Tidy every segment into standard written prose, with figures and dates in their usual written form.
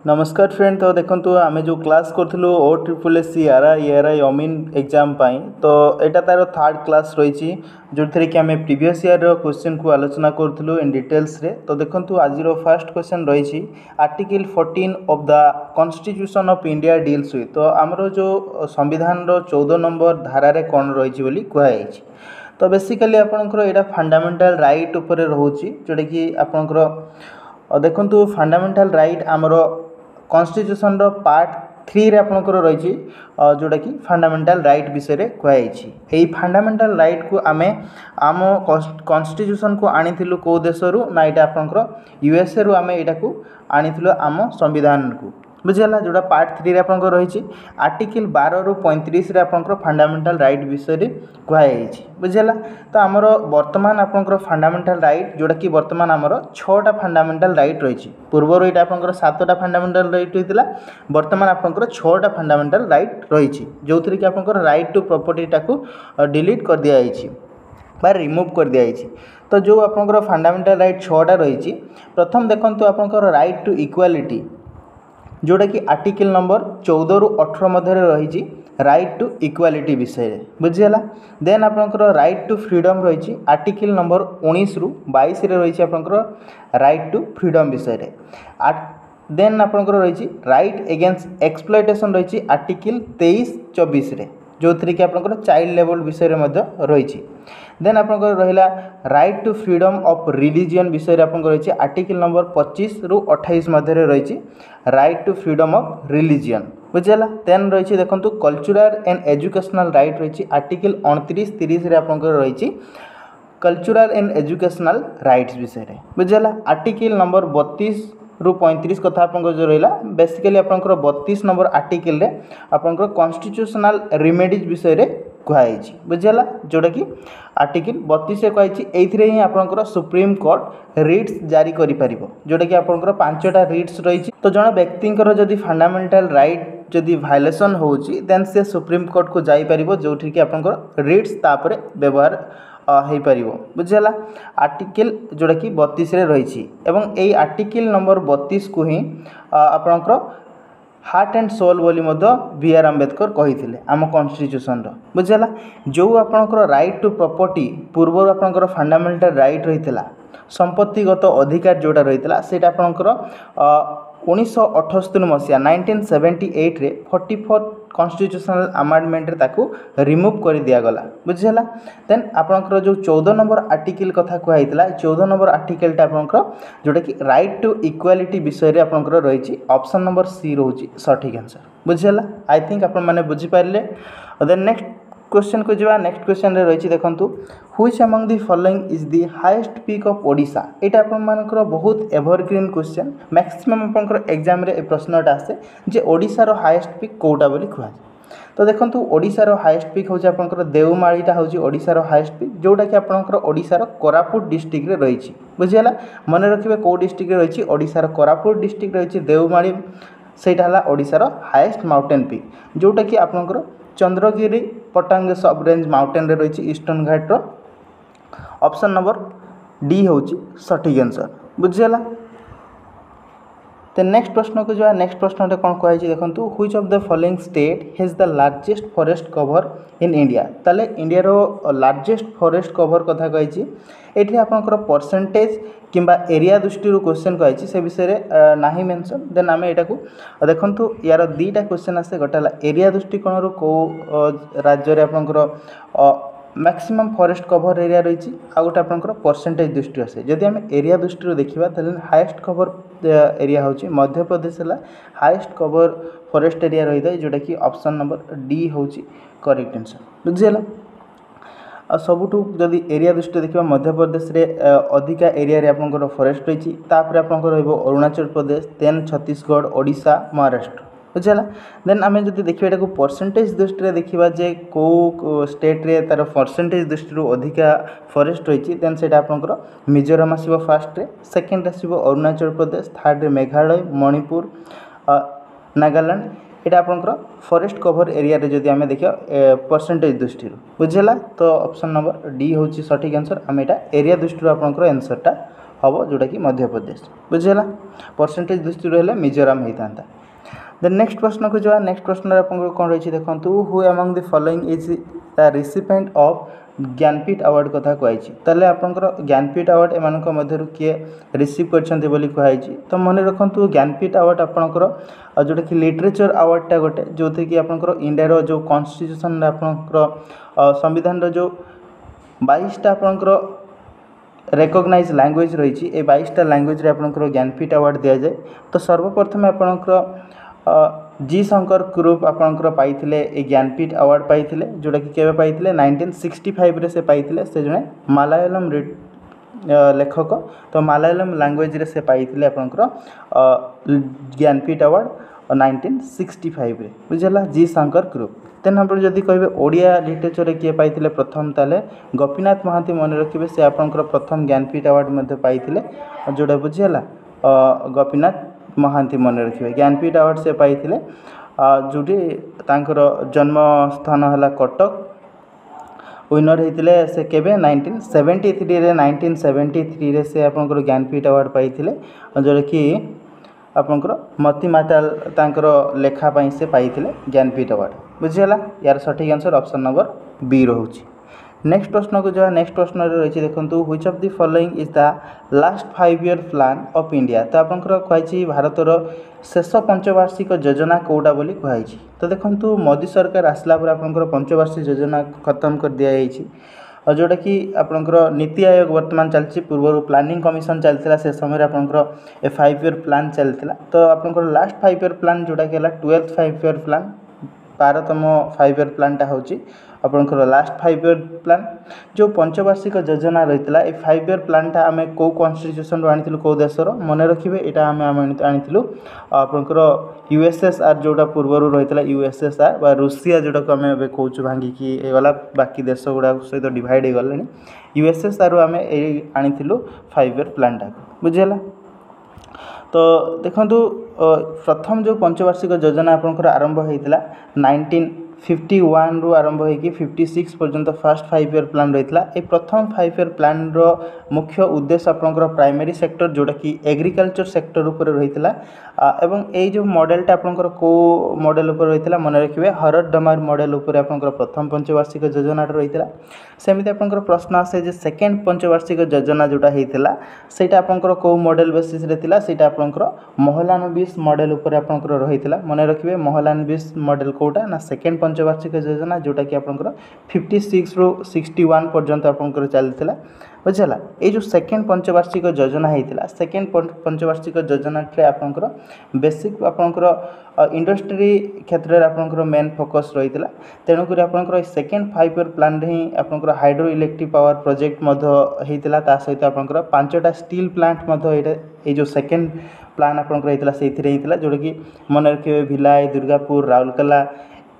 नमस्कार फ्रेंड। तो देखो आम जो क्लास करूँ O triple S C R I अमीन एग्जाम तो यहाँ तार थर्ड क्लास रही जो थी कि आम प्रीवियस ईयर क्वेश्चन को आलोचना करूँ इन डिटेल्स रे। तो देखो आज फर्स्ट क्वेश्चन रही article 14 of the constitution of India deals with. तो आमर जो संविधान 14 नंबर धारा कौन रही कहुई। तो बेसिकली आपंकर यहाँ फंडामेंटल राइट उपर रोचे जोटा कि आपंकर देखो फंडामेंटल राइट आमर कॉन्स्टिट्यूशन पार्ट 3 रे आपंकर रही जोटा कि फंडामेंटल राइट विषय में कहुई। यही फंडामेंटल राइट को आम आम कॉन्स्टिट्यूशन को आनी कौ देश ना यहाँ आपंकर यूएसए रु आम यहाँ को आनी आम संविधान को बुझीगला। जोटा पार्ट 3 रे आपंकर रही आर्टिकल 12 रु 35 रे आपंकर फंडामेंटल राइट विषय में कहुई बुझीगला। तो आमर वर्तमान आपंकर फंडामेंटल राइट जोटा कि वर्तमान आमर 6टा फंडामेंटल राइट रही। पूर्वर यहाँ आपंकर 7टा फंडामेंटल राइट होता वर्तमान आपंकर 6टा फंडामेंटल राइट रही जो थी कि आपंकर राइट टू प्रॉपर्टी टाको डिलीट कर दिया बा रिमूव कर दिया। तो जो आपंकर फंडामेंटल राइट 6टा रही प्रथम देखो आपंकर राइट टू इक्वालिटी जोटा कि आर्टिकल नंबर 14 रु 18 मध्य रही राइट टू इक्वालिटी विषय बुझीगला। देन आपंकर राइट टू फ्रीडम रही आर्टिकल नंबर 19 रु 22 रही आपंकर राइट टू फ्रीडम विषय। देन आपंकर रही राइट एगेंस्ट एक्सप्लॉयटेशन रही आर्टिकल 23-24 जो थी कि आपंकर चाइल्ड लेवल विषय रही। देन आपंकर रहा right to freedom of religion विषय आपंकर रही आर्टिकल नंबर 25 रु 28 मध्य रही right to freedom of religion बुझीगला। देन रही देखो कल्चरल एंड एजुकेशनल राइट रही आर्टिकल 29-30 आपंकर रही कल्चरल एंड एजुकेशनल राइट्स विषय बुझीगला। आर्टिकल नंबर 32 रु 35 कथा आपंकर जो रहा बेसिकली आपंकर 32 नंबर आर्टिकल रे आपंकर कॉन्स्टिट्यूशनल रिमेडीज विषय रे कहुई बुझीगला। जोटा कि आर्टिकल 32 से कहुई एथरे ही आपंकर सुप्रीम कोर्ट रिट्स जारी करि परिबो जोटा कि आपंकर 5टा रिट्स रही। तो जन व्यक्तिंकर जदि फंडामेंटल राइट जदि वायलेशन होची देन से सुप्रीम कोर्ट को जाई परिबो जोठी कि आपंकर रिट्स तापरे व्यवहार हो पार बुझीगला। आर्टिकल जोटा कि 32 रे रही एवं यही आर्टिकल नंबर 32 को ही आपंकर हार्ट एंड सोल बोली बी आर आंबेडकर कही आम कॉन्स्टिट्यूशन बुझीगला। जो आपंकर राइट टू प्रॉपर्टी पूर्व आपंकर फंडामेंटल राइट रही संपत्तिगत अधिकार जोटा रही से आपंकर 1978 मसीहा 1978 रे 44 कॉन्स्टिट्यूशनल अमेंडमेंट ताकू रिमूव कर दिगला बुझीगला। देन आपंकर जो 14 नंबर आर्टिकल कथा कहुई 14 नंबर आर्टिकलटा आपंकर जोटा कि राइट टू इक्वालिटी विषय रे आपंकर रही ऑप्शन नंबर सी रोची सठिक आंसर बुझीगला। आई थिंक आपण माने बुझी पारले। देन नेक्स्ट क्वेश्चन को जावा। नेक्स्ट क्वेश्चन रे रही देखंतु which among the following is the highest peak of Odisha. एटा आपण मानकर बहुत एवरग्रीन क्वेश्चन मैक्सिमम आपंकर एग्जाम रे ए प्रश्नटा आसे जे ओडिशा रो हाईएस्ट पीक कोटा बोली कहै। तो देखंतु ओडिशा रो हाईएस्ट पीक होची आपंकर देवमाळीटा होची ओडिशा रो हाईएस्ट पीक जोटा कि आपंकर ओडिशा रो कोरापुट डिस्ट्रिक्ट रे रही बुझीगला। मन रखिबे को डिस्ट्रिक्ट रे रही ओडिशा रो कोरापुट डिस्ट्रिक्ट रही देवमाळी सेटा हला ओडिशा रो हाईएस्ट माउंटेन पीक जोटा कि आपंकर चंद्रगिरी पटांग सब रेंज माउंटेन रे रही ईस्टर्न घाट रो ऑप्शन नंबर डी होची सठिक आंसर बुझीगला। तो नेक्स्ट प्रश्न को जो नेक्स्ट प्रश्न कौन कहुई देखो which of the following state has the largest forest cover in India. ताले इंडिया रो लार्जेस्ट फॉरेस्ट कवर कथा कही ये आपंकर परसेंटेज किंबा एरिया दृष्टि क्वेश्चन कही से विषय नहीं मेंशन। देन आम यहाँ को देखो यार दीटा क्वेश्चन आसे गोटे एरिया दृष्टिकोण कौ राज्य रे आपंकर मैक्सिमम फॉरेस्ट कवर एरिया रही आ गोटे आपंकर परसेंटेज दृष्टि आसे। जदि आम एरिया दृष्टि देखा तो हाईएस्ट कवर एरिया होची मध्य प्रदेश है हाईएस्ट कवर फॉरेस्ट एरिया रही है जोटा कि ऑप्शन नंबर डी होची करेक्ट आंसर बुझीगला। सबुठू जदि एरिया दृष्टि देखा मध्य प्रदेश रे अधिका एरिया रे आपंकर फॉरेस्ट रही आपंकर अरुणाचल प्रदेश देन छत्तीसगढ़ ओडिशा महाराष्ट्र बुझीगला। देन आम जब देखिए यहाँ परसेंटेज दृष्टि देखा जे कौ स्टेट रे तार परसेंटेज दृष्टि अधिका फॉरेस्ट रही देन से आपंकर मिजोराम आसो फास्ट सेकेंड आसो अरुणाचल प्रदेश थर्ड रे मेघालय मणिपुर नागालैंड यहाँ आपंकर फॉरेस्ट कवर एरिया रे जदि आम देखा परसेंटेज दृष्टि बुझीगला। तो ऑप्शन नंबर डी होची सठिक आंसर आम यहाँ एरिया दृष्टि आपंकर आंसरटा हम जोटा कि मध्य प्रदेश बुझीगला परसेंटेज दृष्टि हेल्ले मिजोराम होता। देन नेक्स्ट प्रश्न को जावा नेक्स्ट प्रश्न आपको कौन रही देखो who among the following is the recipient of Jnanpith award कथा कहुई ताले आपंकर ज्ञानपीठ अवार्ड एम किए रिसीव कर तो मन रखु ज्ञानपीठ अवार्ड आपंकर जोटा कि लिटरेचर अवार्डटा गोटे जो थी कि आपंकर इंडिया जो कॉन्स्टिट्यूशन आपंकर संविधान जो 22टा आपंकर रेकग्नाइज लैंग्वेज रही 22टा लैंग्वेज रे आपंकर ज्ञानपीठ अवार्ड दि जाए। तो सर्वप्रथम आपंकर जी शंकर ग्रुप आपंकर पाइथिले ए ज्ञानपीठ अवार्ड पाइथिले जोटा कि केबे पाइथिले 1965 रे से पाइथिले से जने मलयालम लेखक तो मलयालम लैंग्वेज रे से पाइथिले आपंकर ज्ञानपीठ अवार्ड 1965 रे बुझला जी शंकर ग्रुप। तेन हम जदि कहे ओडिया लिटरेचर किए पाइथिले प्रथम ताले गोपीनाथ महांती मन रखिए से आपंकर प्रथम ज्ञानपीठ अवार्ड मध्ये पाइथिले जोड़ा बुझीगला गोपीनाथ महांती मन रखिए ज्ञानपीठ अवार्ड से पाइथिले जोटी तांकर जन्म स्थान है कटक विनर होते से केबे 1973 रे से आपंकर ज्ञानपीठ अवार्ड पाइथिले जोटा कि आपंकर मतीमाताल तांकर लेखा पाई से पाइथिले ज्ञानपीठ अवार्ड बुझीगला यार सठिक आंसर ऑप्शन नंबर बी रोचे। नेक्स्ट प्रश्न को जो नेक्स्ट प्रश्न रही देखो which of the following is the last 5 year plan of India तो आपंकर कहुई भारतर शेष पंचवार्षिक योजना कौटा बोली कहुई। तो देखो मोदी सरकार आसला पर आपंकर पंचवार्षिक योजना खत्म कर दिखाई और जोटा कि आपंकर नीति आयोग वर्तमान चलती पूर्व प्लानिंग कमिशन चलता से समय आपंकर 5 ईयर प्लान चलता तो आपंकर लास्ट 5 ईयर प्लान जोटा कि 12th 5 ईयर प्लान 12तम 5 ईयर प्लानटा हूँ आपंकर लास्ट 5 ईयर प्लान जो पंचवार्षिक योजना रही है 5 ईयर प्लानटा आम कौ कन्स्टिट्यूशन आनी कौ देशर मन रखिए यहाँ आम आनी आपंकर यूएसएसआर जोटा पूर्व रही है यूएसएसआर बा रूसिया जोटा को आम कौच भांगिकी गला बाकी देश गुड़ा सहित डिवाइड हो गले यूएसएसआर आम आनी 5 ईयर प्लानटा बुझीगला। तो देखो प्रथम जो पंचवार्षिक योजना आपंकर आरंभ होता 1951 रु आरंभ होगी 56 पर्यंत फर्स्ट 5 ईयर प्लान रही है। प्रथम 5 ईयर प्लान रो मुख्य उद्देश्य आपंकर प्राइमरी सेक्टर जोटा कि एग्रीकल्चर सेक्टर उपर रही एवं यही जो मॉडलटा आपंकर को मॉडल उपर रही मन रखिए हरड डमार मॉडल उपर आपंकर प्रथम पंचवार्षिक योजना रही है। सेमती आपंकर प्रश्न आसे जे सेकेंड पंचवार्षिक योजना जोटा होता सेटा आपंकर को मॉडल बेसिस रे थिला सेटा आपंकर महलानबिस मॉडल उपर आपंकर रही मन रखिए महलानबिस मॉडल कोटा ना सेकेंड पंचवार्षिक योजना जोटा कि आपंकर 56 रु 61 पर्यंत आपंकर चलता बुझला। ये जो सेकेंड पंचवार्षिक योजना होता सेकेंड पंचवार्षिक योजना आपंकर बेसिक आपंकर इंडस्ट्री क्षेत्र में आपंकर मेन फोकस रही है तेणुक आपंकर सेकेंड 5 ईयर प्लान ही आपंकर हाइड्रो इलेक्ट्रिक पावर प्रोजेक्ट होता सहित आपंकर 5टा स्टील प्लांट ये जो सेकेंड प्लान आपंकर होता जोटा कि मन रखिए भिलाई दुर्गापुर राउरकेला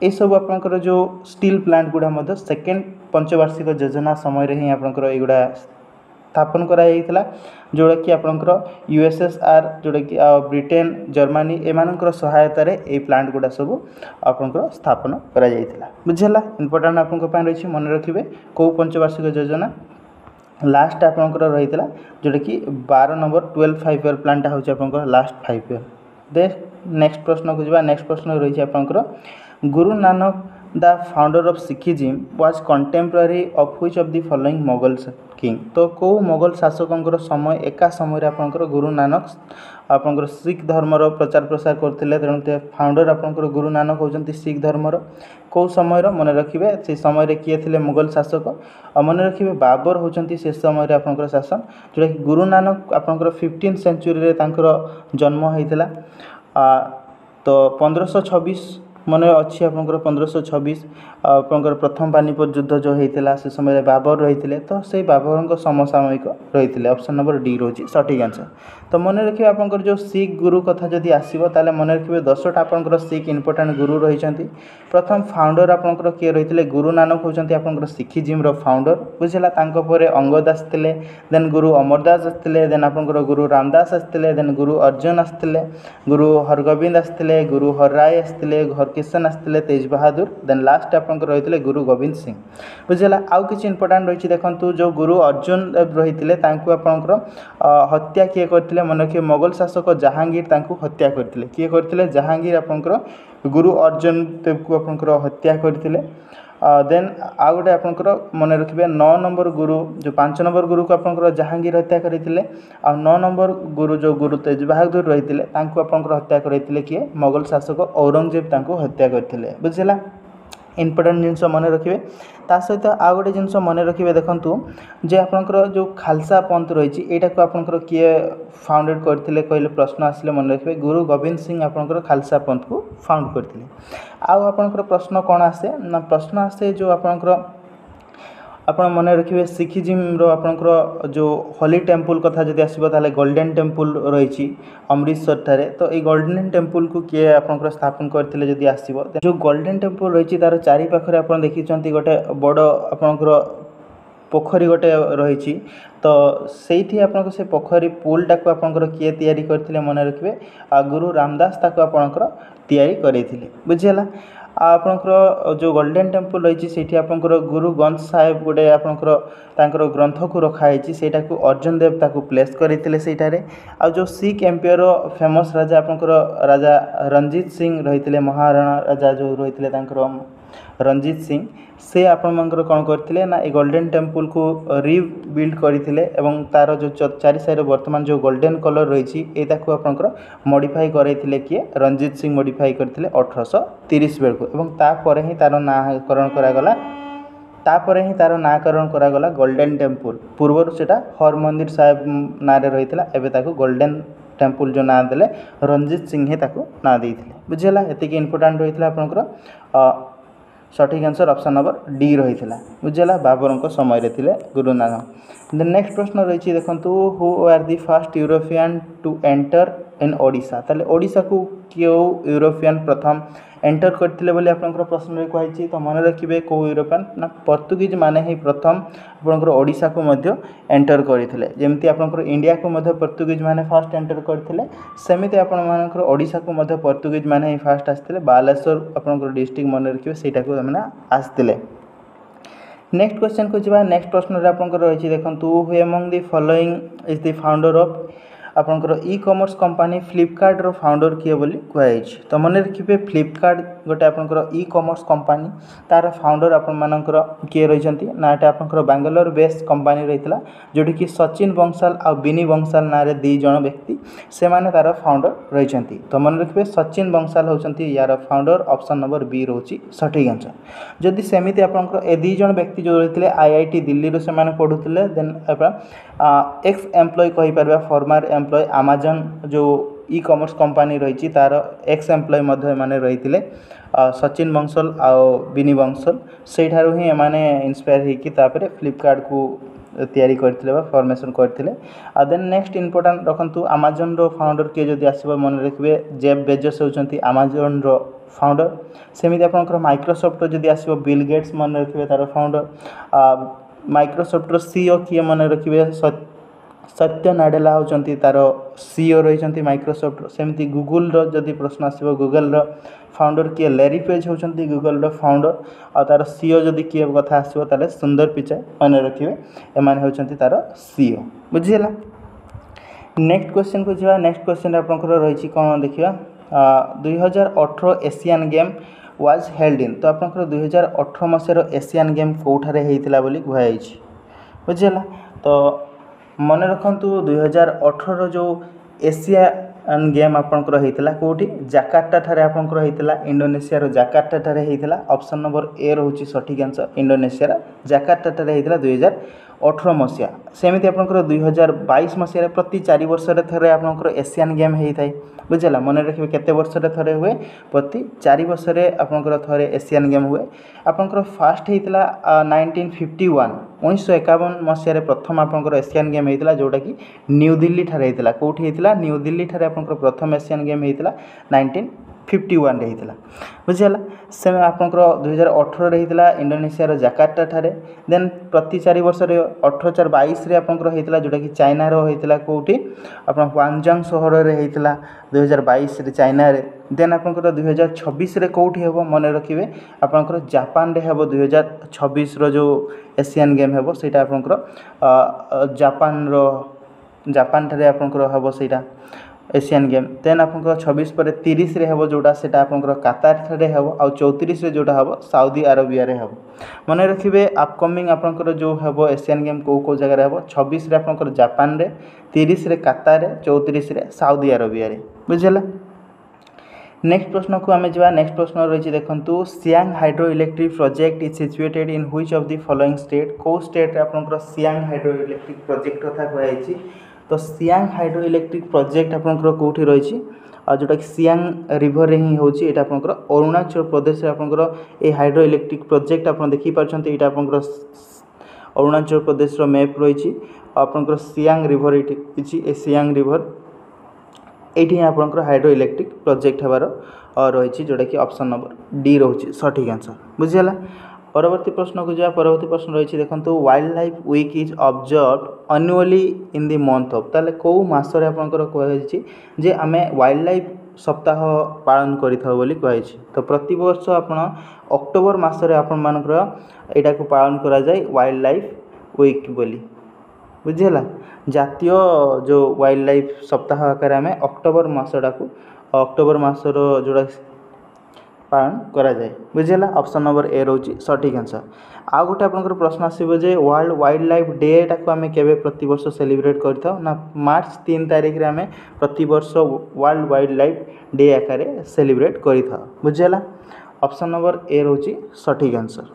ये सब आपंकर जो स्टील प्लांट गुड़ा सेकेंड पंचवार्षिक योजना समय ही आपंकर युवा स्थापन कराइला जोटा कि आपंकर यूएसएसआर जोटा कि ब्रिटेन जर्मनी एमानकर सहायतार ये प्लांट गुड़ा सब आपंकर स्थापन करा बुझेगा इंपोर्टाट आप रही मन रखिए कौ पंचवार्षिक योजना लास्ट आपंकर रही है जोटा कि 12 नंबर 12 5 ईयर प्लानटा हूँ आपंकर लास्ट 5 ईयर। दे नेक्स्ट प्रश्न को जावा नेक्स्ट प्रश्न रही आपंकर Guru Nanak the founder of Sikhism was contemporary of which of the following Mughal king तो कौ मोगल शासकों समय एका समय आपंकर गुरु नानक आपंकर सिख धर्मर प्रचार प्रसार करते तेणु फाउंडर आपंकर गुरु नानक होती सिख धर्मर कौ समय मन रखिए से समय किए थे मुगल शासक मन रखिए बाबर होती से समय आपंकर शासन जोटा कि गुरु नानक आपंकर 15th सेंचुरी जन्म होता तो 1526 मन अच्छी आपंकर 1526 आपंकर प्रथम पानीपत युद्ध जो होता से समय बाबर रही तो से बाबर समसामयिक रही ऑप्शन नंबर डी रोचे सठिक आंसर। तो मन रखिए आपंकर जो सिख गुरु कथा जदि आसो ताले मन रखिए 10टा आपंकर सिख इंपोर्टाट गुरु रही प्रथम फाउंडर आपंकर किए रही गुरु नानक होती आपंकर सिखिज्म फाउंडर बुझेगा तांको अंगद आसते देन गुरु अमरदास आसते देन आपंकर गुरु रामदास आसते देन गुरु अर्जुन आसते गुरु हरगोविंद आसते गुरु हरराय आसते किशन आसते तेज बहादुर देन लास्ट आप रही गुरु गोविंद सिंह बुझेगा आउ कि इंपोर्टाट रही देखो जो गुरु अर्जुन देव रही आपणकर हत्या किए करते मन रखिए मोगल शासक जहांगीर हत्या करते किए करते जहांगीर आपणकर गुरु अर्जुन देव को आपणकर हत्या करते देन आउ गोटे आपंकर मन रखिए 9 नंबर गुरु जो 5 नंबर गुरु को आपंकर जहांगीर हत्या करते आ 9 नंबर गुरु जो गुरु तेज बहादुर रही आपंकर हत्या करते किए मोगल शासक औरंगजेब हत्या करते बुझेगा इंपोर्टेंट जिनस मन रखिए ता सहित आउ गोटे जिनस मन रखिए देखु जे आपंकर जो खालसा पंथ रही यहाँ को आपंकर किए फाउंडेड करते कहले प्रश्न आसिले मन रखिए गुरु गोविंद सिंह आपंकर खालसा पंथ को फाउंड करते आउ आपंकर प्रश्न कौन आसे ना प्रश्न आसे जो आपंकर आप मन रखिए सिखिजिम आपंकर जो हॉली टेम्पल कथा जब आसो ताले गोल्डन टेम्पल रही अमृतसर ठारे तो ये गोल्डन टेम्पल को किए आपंकर स्थापन करते जदि आसो जो गोल्डन टेम्पल रही तार चारि पाखरे आप देखिं गोटे बड़ आपंकर पोखरी गोटे रही तो से आप से पोखरी पुलटा को आपंकर किए तैयारी करते मन रखिए गुरु रामदास ताको आपंकर तैयारी करते बुझीगला आपंकर जो गोल्डन टेम्पल रही से आपंकर गुरु ग्रंथ साहेब गोटे आपंकर ग्रंथ को रखाई से अर्जुन देव ताको प्लेस करते सेठारे आ जो सिख एम्पायर फेमस राजा आपंकर राजा रणजीत सिंह रही महाराणा राजा जो रही रणजीत सिंह से आपंकर कौन करते ना ये गोल्डन टेम्पल को रिबिल्ड करते तार जो चारि साइड वर्तमान जो गोल्डन कलर रही यहाँ आपंकर मॉडिफाई करते किए रणजीत सिंह मॉडिफाई करते 1830 बेलू तापर ही तार नाकरण करागला तापर ही तार नाकरण करागला गोल्डन टेम्पल पूर्वर से हरमंदिर साहेब ना रही है गोल्डन टेम्पल जो ना देले रणजीत सिंह ना देते बुझेगा ये इंपोर्टाट रही है आपंकर सठिक आंसर ऑप्शन नंबर डी रही है बुझेगा बाबर समय रे थिले गुरु नानक देन नेक्स्ट प्रश्न रही देखो who are the first European to enter in Odisha ताले ओडिशा को क्यों यूरोपियन प्रथम एंटर करते बोली आपंकर प्रश्न कही तो मन रखिए कौ यूरोपियन ना पर्तुगीज माने ही प्रथम आपंकर ओडिशा को मध्य एंटर करते जमती आपंकर इंडिया को मध्य पर्तुगीज माने फर्स्ट एंटर करते सेमती आपंकर ओडिशा को मध्य पर्तुगीज माने ही फर्स्ट आसते बालेश्वर आपंकर डिस्ट्रिक्ट मन रखिए सेटा को आसते नेक्स्ट क्वेश्चन को जा नेक्स्ट प्रश्न आपंकर रही देखो who among the following is the founder of आपंकर ई कॉमर्स कंपनी फ्लिपकार्ट रो फाउंडर किए बोली कहुई तो मन रखिए फ्लिपकार्ट गोटे आपंकर ई कॉमर्स कंपनी तार फाउंडर आपंकर किए रही ना आपंकर बांग्लोर बेस्ड कंपनी रही जोटी कि सचिन बंसाल आ बिनी बंसाल ना दी जन व्यक्ति से माने तार फाउंडर रही तो मन रखिए सचिन बंसाल होती यार फाउंडर ऑप्शन नंबर बी रोची सठिक आंसर जदि सेमती आपंकर ए दी जन व्यक्ति जो रही आईआईटी दिल्ली से पढ़ुते देन एक्स एम्प्लॉय कहीपर फॉर्मर एम्प्लॉय अमेजन जो ई कॉमर्स कंपनी रही तार एक्स एम्प्लॉय माने रही सचिन बंसल आ बिनी बंसल से ही माने इंस्पायर होकर फ्लिपकार्ट को तैयारी करते फॉर्मेशन करते देन नेक्स्ट इंपोर्टेंट रखु अमेजन रो फाउंडर किए जब आसो मन रखिए जेफ बेजोस होती अमेजन रो फाउंडर सेमती आपंकर माइक्रोसॉफ्ट जब आसो बिल गेट्स मन रखिए तार फाउंडर माइक्रोसॉफ्ट सीईओ किए मन रखिए सत्य नाडेला होती तार सीईओ रही माइक्रोसॉफ्ट सेमती गूगल जदि प्रश्न आसो गूगल फाउंडर किए लैरी पेज होती गूगल फाउंडर आ तार सीईओ जदि किए कथा आसो ताले सुंदर पिचाई मन रखिए एमाने होती तार सीईओ बुझीगला नेक्स्ट क्वेश्चन को जा नेक्स्ट क्वेश्चन आपंकर रही कौन देखिए 2018 Asian game was held in तो आपंकर 2018 मसीहार एशियन गेम कौठारे होता बोली कहुई बुझीगला तो मन रखु 2018 जो एशियन गेम आपंकर होता कौटी जाकार्ता ठारे आपंकर होता इंडोनेशिया जाकार्ता ठारे होता ऑप्शन नंबर ए रोचे सठिक आंसर इंडोनेशिया जाकार्ता ठारे होता 2018 मसीहा सेमती आपंकर 2022 मसीह प्रति 4 वर्ष थे आपंकर एशियन गेम होता है बुझेगा मन रखिए केते वर्ष थे हुए प्रति 4 वर्ष आपंकर थे एशियन गेम हुए आपंकर फास्ट होता 1951 मसीह प्रथम आपंकर एशियन गेम होता जोटा कि न्यू दिल्ली ठारे होता कौटी होता न्यू दिल्ली ठारे आपंकर प्रथम एशियन गेम होता 51 होता बुझीगला से आपंकर 2018 होता इंडोनेशिया जकार्ता ठारे देन प्रति 4 वर्ष 2022 आपंकर होता जोटा कि चाइना होता कौटी आप वांगजांग सहर में होता 2022 चाइना रे देन आपंकर 2026 कौटी हे मन रखिए आपंकर जापान रे हे 2026 जो एशियन गेम हे सेटा आपंकर जापान ठारे आपंकर हे सेटा एशियन गेम देन आपंकर 26 पर 30 रे हे जोटा सेटा आपंकर कातार ठारे हे आउ 34 रे जोटा हे साउदी अरेबिया रे हे मन रखिए अपकमिंग आपंकर जो हे एशियन गेम को जगह हे 26 रे आपंकर जापान रे 30 रे कातार रे 34 रे साउदी अरेबिया रे बुझला। नेक्स्ट प्रश्न को आम जा नेक्स्ट प्रश्न रही देखो Siang hydro electric project is situated in which of the following state कौ स्टेट रे आपंकर सियांग हाइड्रो इलेक्ट्रिक प्रोजेक्ट कथा कहई तो सियांग हाइड्रो इलेक्ट्रिक प्रोजेक्ट आपंकर कौटी रही जोटा कि सियांग रिवर ही होची एटा आपंकर अरुणाचल प्रदेश रे आपंकर ए हाइड्रो इलेक्ट्रिक प्रोजेक्ट आप देखि पारछंती एटा आपंकर अरुणाचल प्रदेश रो मैप रही आपंकर सियांग रिवर एठी ए सियांग रिवर एठी आपंकर हाइड्रो इलेक्ट्रिक प्रोजेक्ट हबार रही जोटा कि ऑप्शन नंबर डी रोची सठिक आंसर बुझीगला। परवर्ती प्रश्न को जा परवर्ती प्रश्न रही देखो wild life week is observe annually in the month of ताले को मासरे आपनकर कहैछि जे आमे वाइल्ड लाइफ सप्ताह पालन करिथाउ बोली कहैछि तो प्रति वर्ष आपण अक्टोबर मासरे आपण मानकर एटा को पालन करा जाय वाइल्ड लाइफ वीक बोली बुझीगला जातीय जो वाइल्ड लाइफ सप्ताह आकार आमे अक्टोबर मासटा को अक्टोबर मासर जोड़ा पालन करा जाए बुझीगला ऑप्शन नंबर ए रोची सठिक आंसर। आ गोटे आपनकर प्रश्न आसीबो जे वर्ल्ड वाइल्ड लाइफ डे टाको आमे केबे प्रति वर्ष सेलिब्रेट करथाउ ना मार्च 3 तारिख रे आमे प्रति वर्ष वर्ल्ड वाइल्ड लाइफ डे आकार सेलिब्रेट करथाउ बुझीगला ऑप्शन नंबर ए रोची सठिक आंसर।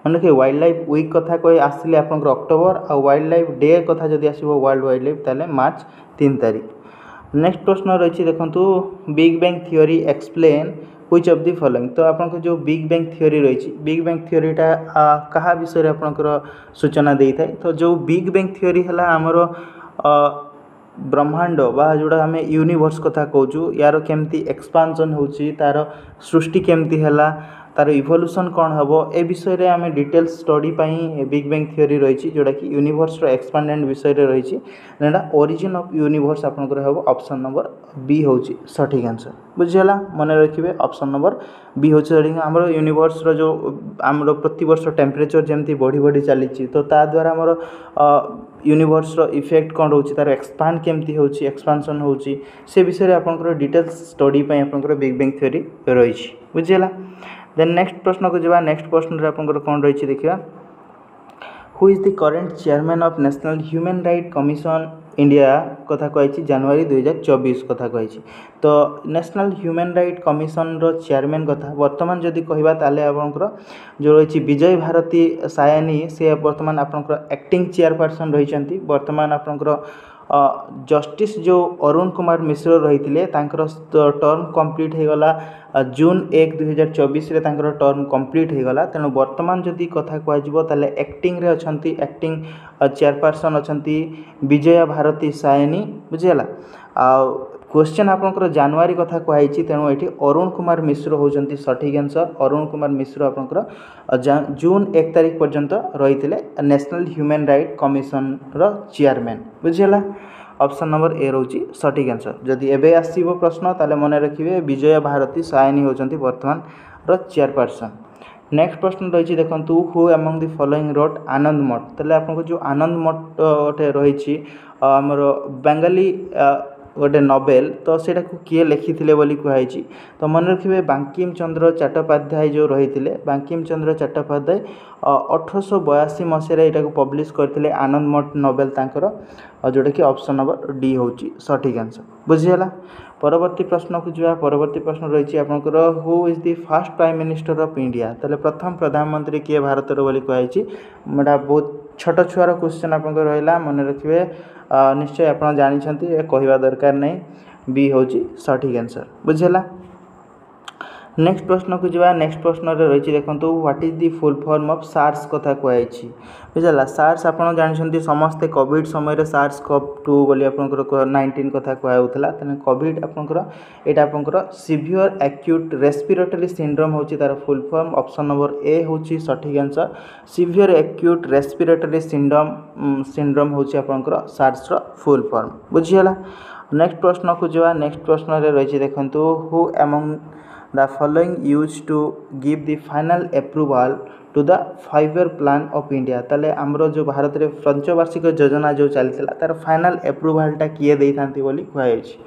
मन के वाइल्ड लाइफ वीक कथा कोई आसिले आपनकर अक्टोबर आ वाइल्ड लाइफ डे कथा जदि आसीबो वर्ल्ड वाइल्ड लाइफ ताले मार्च 3 तारिख। नेक्स्ट प्रश्न रही देखो big bang theory explain which of the following तो आपन जो बिग बैंग थ्योरी रही बिग बैंग थ्योरीटा कहा विषय आपनकर सूचना देता है तो जो बिग बैंग थ्योरी है आमर ब्रह्मांड बा जोड़ा आम यूनिवर्स कथा कहूँ यार केमती एक्सपांशन होची तार सृष्टि केमती है तार इवोल्यूशन कौन हम ए विषय रे आम डिटेल्स स्टडी पाई बिग बैंग थ्योरी रही जोड़ा कि यूनिवर्स रो एक्सपांडेंट विषय रे रही ओरिजिन ऑफ यूनिवर्स आपनकर हम ऑप्शन नंबर बी होची सठिक आंसर बुझीगला मन रखिए ऑप्शन नंबर बी होची सठिक आमर यूनिवर्स रो जो आमर प्रति वर्ष टेम्परेचर जमती बढ़ी बढ़ी चली तो ता द्वारा आमर यूनिवर्स रो इफेक्ट कौन रोची तार एक्सपांड केमती होची एक्सपांशन होची से विषय रे आपनकर डिटेल्स स्टडी पाई आपनकर बिग बैंग थ्योरी रही बुझीगला। देन नेक्स्ट प्रश्न को जवा नेक्स्ट प्रश्न रे आपनकर कोन रही देखिया who is the current chairman of national Human Right commission India कथा कही जनवरी 2024 कथा कही तो नेशनल ह्यूमन राइट कमिशन रो चेयरमैन कथा वर्तमान जदि कहबा ताले आपनकर जो रही विजय भारती सायानी से वर्तमान आपनकर एक्टिंग चेयरपर्सन रही वर्तमान आपनकर जस्टिस जो अरुण कुमार मिश्र रही टर्म कंप्लीट हो गला जून 1 2024 रे तांकर टर्म कंप्लीट हो गला तेणु वर्तमान जदि कथा कहजिवो ताले एक्टिंग रे अछंती एक्टिंग चेयरपर्सन अछंती विजया भारती सायनी बुझिगला क्वेश्चन आपनकर जनवरी कथा कहई तेणु ये अरुण कुमार मिश्र होचंती सठिक आंसर अरुण कुमार मिश्र आपनकर जून 1 तारिख पर्यंत रही नेशनल ह्यूमन राइट कमिशन रो चेयरमैन बुझिगला ऑप्शन नंबर ए रोची सठिक आंसर जदि एबे आसीबो प्रश्न ताले मन रखिए विजया भारती सायनी होचंती वर्तमान रो चेयरपर्सन। नेक्स्ट प्रश्न रही देखो हु अमंग द फॉलोइंग रोट आनंद मठ ताले आपन जो आनंद मठ गोटे रही आमर बेंगाली गोटे नोवेल तो सेटा को किए लिखी बोली कहुई तो मन रखिए बंकिम चंद्र चट्टोपाध्याय जो रही बंकिम चंद्र चट्टोपाध्याय 1882 मसीह यहाँ को पब्लिश करते आनंद मठ नोवेल तांकर जोटा कि ऑप्शन नंबर डी होची सठिक आंसर बुझीगला। परवर्ती प्रश्न को जा परवर्ती प्रश्न रही आपंकर who is the first prime minister of India ताले प्रथम प्रधानमंत्री किए भारतर बोली कहुई मेरा बहुत छोट छुआर क्वेश्चन आपंकर रहा मन रखिए निश्चय आप जानते कहवा दरकार नहीं बी होची सठिक आंसर बुझीगला। नेक्स्ट प्रश्न को जावा नेक्स्ट प्रश्न रे रही देखो what is the full form of SARS कथा कहई बुझला सार्स आपन जानछंती समस्ते कोविड समय सार्स कप 2 बोली आपनकर 19 कथा कहउतला तने कोविड आपनकर एटा आपनकर सीवियर एक्यूट रेस्पिरेटरी सिंड्रोम होची तार फुल फॉर्म ऑप्शन नंबर ए होची सठिक answer severe acute respiratory syndrome होची आपनकर सार्स रो फुल फॉर्म बुझियला। नेक्स्ट प्रश्न को जावा नेक्स्ट प्रश्न रे रही देखंतु who among the following used to give the final approval to the 5-year plan of India ताले हमरो जो भारत रे पंचवार्षिक योजना जो चलथिला तार फाइनल अप्रूवल टा किए देई थांती बोली कहै छी।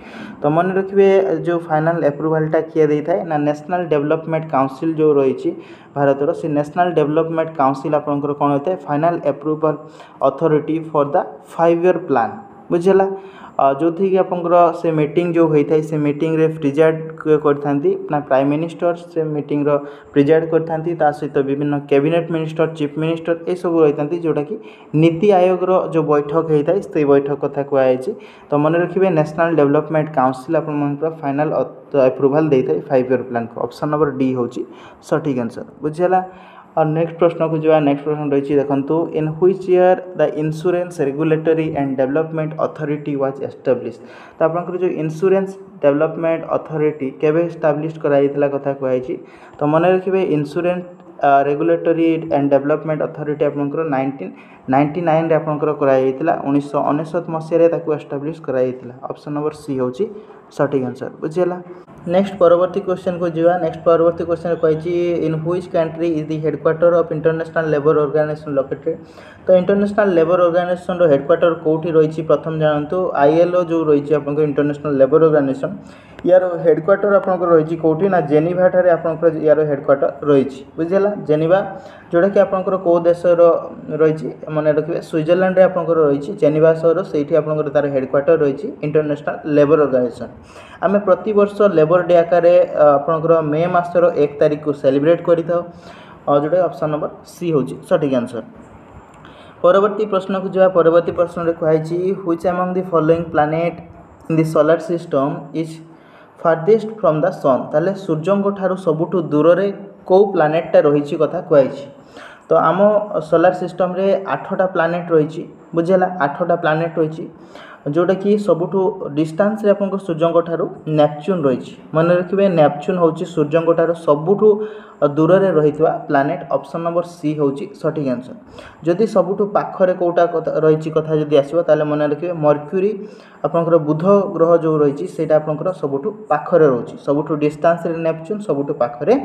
तो मन रखिबे जो फाइनल अप्रूवल टा किए देई थाए ना नेशनल डेवलपमेंट काउंसिल जो रही छी भारत रो से नेशनल डेवलपमेंट काउंसिल आपनकर कोन होते final approval authority for the 5-year plan बुझला। जो थी कि आपंकर से मीटिंग जो होता है से मीटिंग रे प्रिजाइड करथांती ना प्राइम मिनिस्टर से मीटिंग रो प्रिजाइड करथांती ता सहित विभिन्न कैबिनेट मिनिस्टर चीफ मिनिस्टर ए सब रहिथांती जोटा कि नीति आयोग रो जो बैठक होता है से बैठक कथा कहै छी। तो मन रखिबे नेशनल डेवलपमेंट काउंसिल आपनकर फाइनल अप्रूवल देइथाय 5-year प्लान को ऑप्शन नंबर डी होची सठिक आंसर बुझियला। और नेक्स्ट प्रश्न को जो नेक्स्ट प्रश्न रही देखो in which year the Insurance Regulatory and Development Authority was establish. तो आपनकर जो इंश्योरेंस डेवलपमेंट अथॉरिटी केबे एस्टाब्लिश कराइतला कथा कहै छी। तो मन रखिबे Insurance Regulatory and Development Authority आपनकर 1999 रे आपनकर कराइतला 1999 मसिया रे ताकू एस्टाब्लिश कराइतला ऑप्शन नंबर सी होची सठिक आंसर बुझियला। नेक्स्ट परवर्ती क्वेश्चन को जीवा नेक्स्ट परवर्ती क्वेश्चन कहछि in which country is the headquarter of international labour organisation located. तो इंटरनेशनल लेबर ऑर्गेनाइजेशन रो हेडक्वार्टर कोठी रही प्रथम जानतु आईएलओ जो रही आपन इंटरनेशनल लेबर ऑर्गेनाइजेशन यार हेडक्वार्टर आपन रही कोठी ना जेनेवा ठारे आपन यार हेडक्वार्टर रही बुझिला जेनेवा जोटा कि आपन को देश रही मन रखिए स्विट्जरलैंड रे आपन रही जेनेवा सहर सेठी आपन तार हेडक्वार्टर रही इंटरनेशनल लेबर ऑर्गेनाइजेशन। आम प्रति वर्ष लेबर डे आकार आपनकर मे मासर 1 तारिख को सेलिब्रेट करिथाउ और जोटा ऑप्शन नंबर सी होची सठिक आंसर। परवर्ती प्रश्न को जो परवर्ती प्रश्न रे कहै which among the following planet in the solar system is farthest from the sun ताले सूर्यंक ठारू सबुठु दूर रे को प्लैनेटा रही कथा कहै। तो आम सोलर सिस्टम रे 8टा प्लैनेट रही बुझेला 8टा प्लैनेट रही जोटा कि सबुठु डिस्टेंस रे आपन सूर्यंक ठारू नेपच्यून रही मन रखिबे नेपच्यून होची सूर्यंक ठारू सबुठु दूर रे रहितवा प्लैनेट ऑप्शन नंबर सी होची सठिक आंसर। जदि सबुठु पाखरे कोटा रही कथा जदि आसीबो ताले मन रखिबे मर्क्यूरी आपनकर बुध ग्रह जो रही सेटा आपनकर सबुठु पाखरे रहउची सबुठु डिस्टेंस रे नेपच्यून सबुठु पाखरे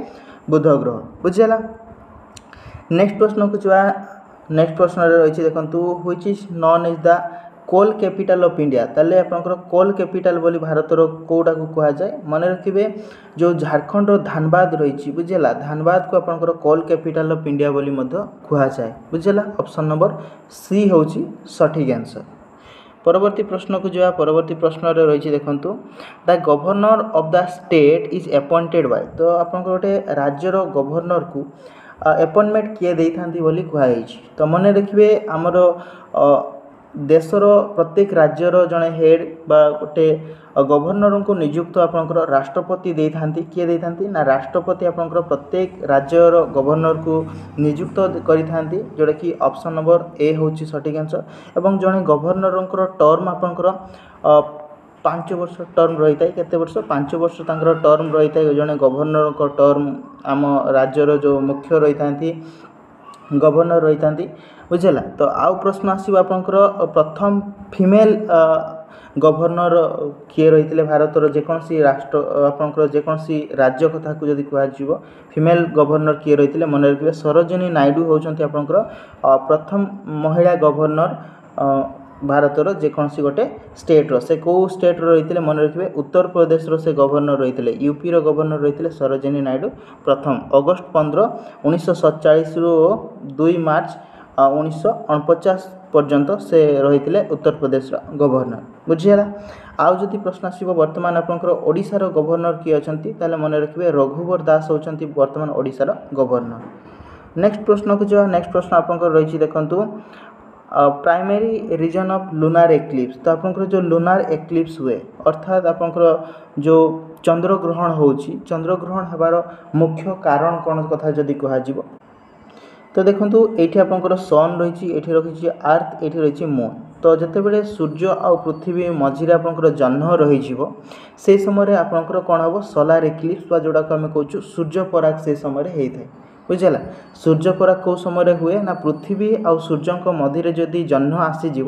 बुध ग्रह बुझियला। नेक्स्ट प्रश्न को जुआ नेक्स्ट प्रश्न रे रही देखंतु which is known as the coal capital of India ताले आपनकर कोल कैपिटल बोली भारत रो कोडा को कहा जाए मन रखिबे जो झारखंड रो धनबाद रही बुझेला धनबाद को आपनकर कोल कैपिटल ऑफ इंडिया बोली मध्य कहा जाए बुझेला ऑप्शन नंबर सी होची सठिक आंसर। परवर्ती प्रश्न को जो परवर्ती प्रश्न रे रही देखंतु the governor of the state is appointed by. तो आपनकर गोटे राज्य रो गवर्नर को अपॉइंटमेंट किए देई थांती बोली कहा। तो मन रखिबे हमर देशर प्रत्येक राज्यर जड़े हेड बा गोटे गवर्नर को नियुक्त आपनकर राष्ट्रपति दे थांती किए दे थांती ना राष्ट्रपति आपनकर प्रत्येक राज्यर गवर्नर को नियुक्त करि थांती जोटा कि ऑप्शन नंबर ए होची सठिक आंसर। एवं जड़े गवर्नर टर्म आपनकर 5 वर्ष टर्म रही है केते वर्ष 5 वर्ष तांकर टर्म रही है जड़े गवर्नर को टर्म आम राज्यर जो मुख्य रही थांती गवर्नर रही थांती बुझेला। तो आउ प्रश्न आसीबा आपनकर प्रथम फीमेल गवर्नर किए रही भारत जेकोसी राष्ट्र आपनकर जेकोसी राज्य कथा को जदि कह फीमेल गवर्नर किए रही मन रखिए सरोजिनी नायडू होचंती आपनकर प्रथम महिला गवर्नर भारतर जेकोसी गोटे स्टेट रो से को स्टेट रो रही मन रखिए उत्तर प्रदेश रो से गवर्नर रही यूपी रो गवर्नर रही सरोजिनी नायडू प्रथम अगस्त 15 1947 रु 2 मार्च 1949 पर्यंत से रही उत्तर प्रदेश गवर्नर बुझीगला। आउ जदि प्रश्न आसो बर्तमान आपंकर ओडिशार गवर्नर किए अच्छी ताले मन रखिए रघुवर दास होती बर्तमान ओडिशार गवर्नर। नेक्स्ट प्रश्न को जो नेक्स्ट प्रश्न आपंकर रही देखंतु primary reason of lunar eclipse तो आपंकर जो लुनार एक्लिप्स हुए अर्थात आपंकर जो चंद्र ग्रहण होची चंद्र ग्रहण हबार मुख्य कारण कौन कथा जदि कह तो देखो ये आपंकर सन रही रही अर्थ ये रही मून तो जितेबाला सूर्य आ पृथ्वी मझे आपंकर जह्न रही से समय आपंकर कौन हम सोलार एक्लिप्स जोड़ा आम कहूँ सूर्य पराग से समय होता है बुझेगा सूर्य पराग कौ समय हुए ना पृथ्वी आ सूर्य मध्य जदि जह्न आसीज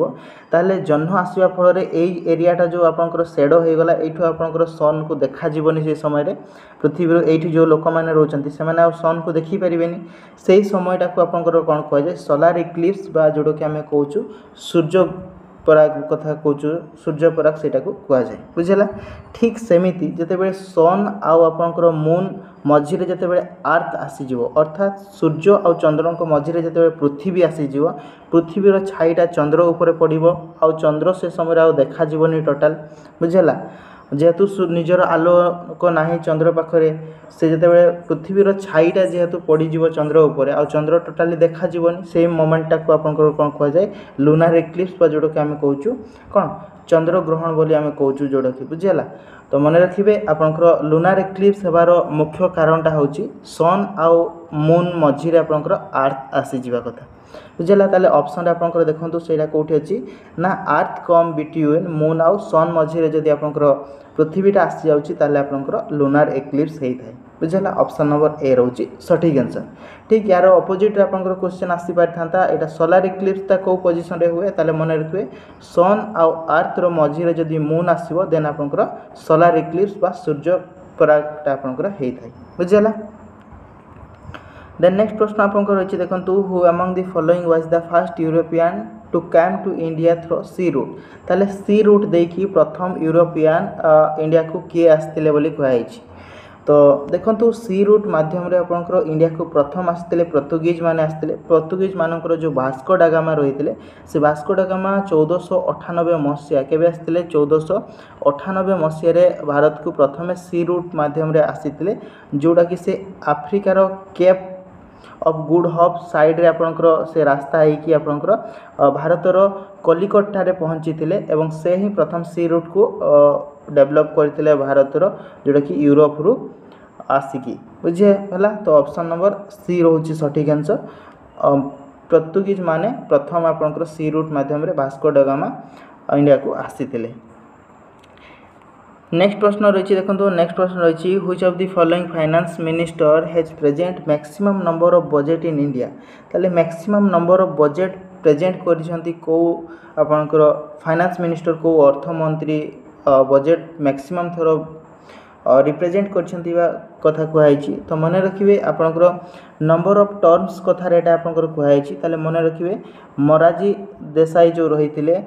ताले जह्न आसवा फल एरियाटा जो आपंकर सेड होगला यू आपंकर सन को देखाजीवनी से समय पृथ्वी ये जो लोक मैंने रोचते से सन को देखिपारे से समयटा को आपंकर कौन कहुए सोलार इक्लिप्स जोटा कि आम कहूँ सूर्य पराग कथा कहूँ सूर्य पराग से कहुए बुझेगा ठीक सेमती जितेबाला सन आपर मून मझे जितेबाला अर्थ आसीज अर्थात सूर्य आ चंद्र मझे जितेबाला पृथ्वी आसीज पृथ्वीर छाईटा चंद्र उपर पड़ो आ चंद्र से समय देखाजीवनी टोटाल बुझेगा जेहेतु निजर आलोक ना चंद्र पाखे से जितेबाला पृथ्वीर छाईटा जेहेतु पड़ज चंद्र उपर आ चंद्र टोटाली देखाजीवनी से मोमेंटा को आपंकर कौन कहुए लुनार एक्लिप्स जोटा कि आम कहूँ कौन चंद्र ग्रहण बोली आम कहूँ जोटा कि बुझेगा तो मन रखिए आपंकर लुनार एक्लिप्स होबार मुख्य कारणटा हूँ सन आउ मून मझे आपंकर अर्थ आसीजा कथा बुझेगा ताले ऑप्शन आपंकर देखो से कौटी अच्छी ना अर्थ कम बिटवीन मून आउ सन मझे जदि आपंकर पृथ्वीटा आसी जाऊँगी आपंकर लुनार एक्लिप्स होता है बुझेगा ऑप्शन नंबर ए रोचे सठिक आंसर ठीक यार अपोजिट आपंकर क्वेश्चन आसी पारिथा यहाँ सोलार एक्लिप्सटा कौ पोजिशन रे हुए ताले मन रखिए सन आउ अर्थ रो मझे जदि मून आसो देन आपंकर सोलार एक्लिप्स बा सूर्य परागटा आपंकर होता है बुझेगा देन नेक्स्ट प्रश्न आपंकर रही देखो who among the following was the first European to come to India through sea route ताले सी रूट देकी प्रथम यूरोपियन इंडिया को किए आसते बोली कहुई तो देखो सी रूट मध्यम आपंकर इंडिया को प्रथम आसते पोर्तुगीज मैंने आसते पोर्तुगीज मानकर जो भास्को डा गामा रही से भास्को डा गामा 1498 मसीहा के आसते 1498 मसीह भारत को प्रथम सी रूट मध्यम आसी जोटा कि से आफ्रिकार Cape of Good Hope side रे आपंकर से रास्ता है आपंकर भारतर कलिकट ठारे पहुँची एवं से ही प्रथम सी रूट को डेवलप करते भारतर जोटा कि यूरोप रु आसिकी बुझेगा तो ऑप्शन नंबर सी रोचे सठिक आंसर पोर्तुगीज माने प्रथम आपंकर सी रूट मध्यम भास्को डा गामा इंडिया को आसी नेक्स्ट प्रश्न रही देखो नेक्स्ट प्रश्न रही which of the following finance minister has present maximum number of budget in India ताले maximum number of budget present करिसेंती को आपनकर फाइनेंस मिनिस्टर को अर्थमंत्री बजेट मैक्सिमम थोर रिप्रेजेंट करछंती कथा कहुई तो मन रखिए आपनकर नंबर ऑफ टर्म्स कथा रेटा आपनकर कहुई ताले मन रखिए मोरारजी देसाई जो रही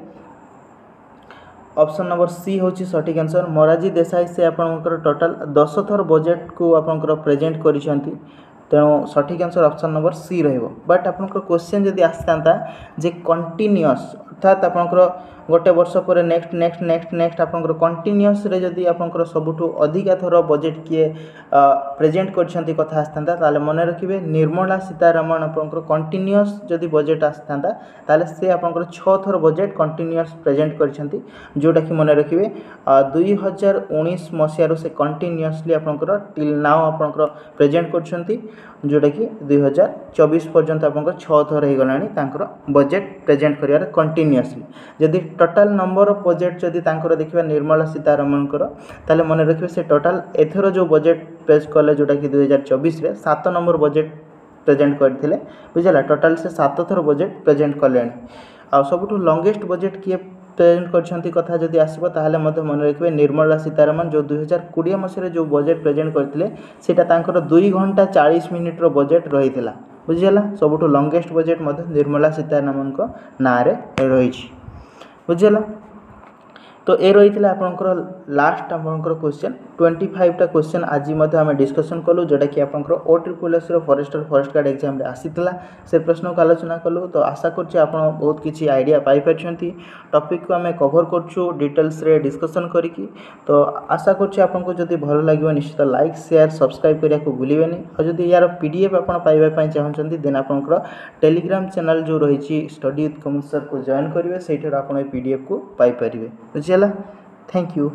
ऑप्शन नंबर सी हूँ सठिक आंसर मोरारजी देसाई से आपनकर टोटाल 10 थर बजेट को आपनकर प्रेजेंट करिसेंती तेणु सठिक आंसर ऑप्शन नंबर सी रहिबो बट आपनकर क्वेश्चन जदि आसता जे कंटिन्यूअस अर्थात आपनकर गोटे वर्ष पर नेक्स्ट नेक्स्ट नेक्स्ट नेक्स्ट आपनकर कंटिन्यूअस रे जदि आपनकर सबुठु अधिका थर बजेट किए प्रेजेंट करछंती कथा आसता ताले मन रखिबे निर्मला सीतारमण आपनकर कंटिन्यूअस जदि बजेट आसता ताले से आपनकर 6 थर बजेट कंटिन्यूअस प्रेजेंट करछंती जोटा कि मन रखिबे 2019 मसियारो से कंटिन्यूअसली आपनकर टिल नाउ आपनकर प्रेजेंट करछंती जोटा कि 2024 पर्यंत आपनकर 6 थर हो गलानी तांकर बजेट प्रेजेंट करियार कंटिन्यूअसली जदि टोटाल नंबर ऑफ बजेट जदि तांकर देखिबा निर्मला सीतारमण ताले मन रखिबे से टोटाल एथर जो बजेट पेश कले जोटा कि 2024 रे 7 नंबर बजेट प्रेजेंट करथिले बुझला टोटाल से 7 थर बजेट प्रेजेंट कलेनी आ सबुठु लॉन्गेस्ट बजेट किए प्रेजेंट करछंती कथा जदि आसीबो ताहाले मते मन रखिबे निर्मला सीतारमण जो 2020 मसिया जो बजेट प्रेजेंट करथिले सेटा तांकर 2 घंटा 40 मिनिट रो बजेट रहिथिला बुझला सबुठु लॉन्गेस्ट बजेट मते निर्मला सीतारमण को नारे रहिछि बुझला तो ये रही आपंकर लास्ट आपंकर क्वेश्चन 25टा क्वेश्चन आज आम डिस्कसन कलु जोटा कि आपंकर OSSS forester forest guard exam रे आसीथिला से प्रश्न को आलोचना कलु। तो आशा करछि आपण बहुत किछि आइडिया पाई परछंती टॉपिक को आम कवर करछु डिटेल्स रे डिस्कसन करिकी। तो आशा करछि आपनको जदि भल लागियो निश्चित लाइक शेयर सब्सक्राइब करिया को भूलिबेनी और जदि यार पीडीएफ आपण पाइबा पई चाहछंती देन आपनकर टेलीग्राम चैनल जो रही स्टडी विथ कमल सर को जॉइन करिवे सेठर आपण पीडीएफ को पाई परिबे। बुझियला। Thank you.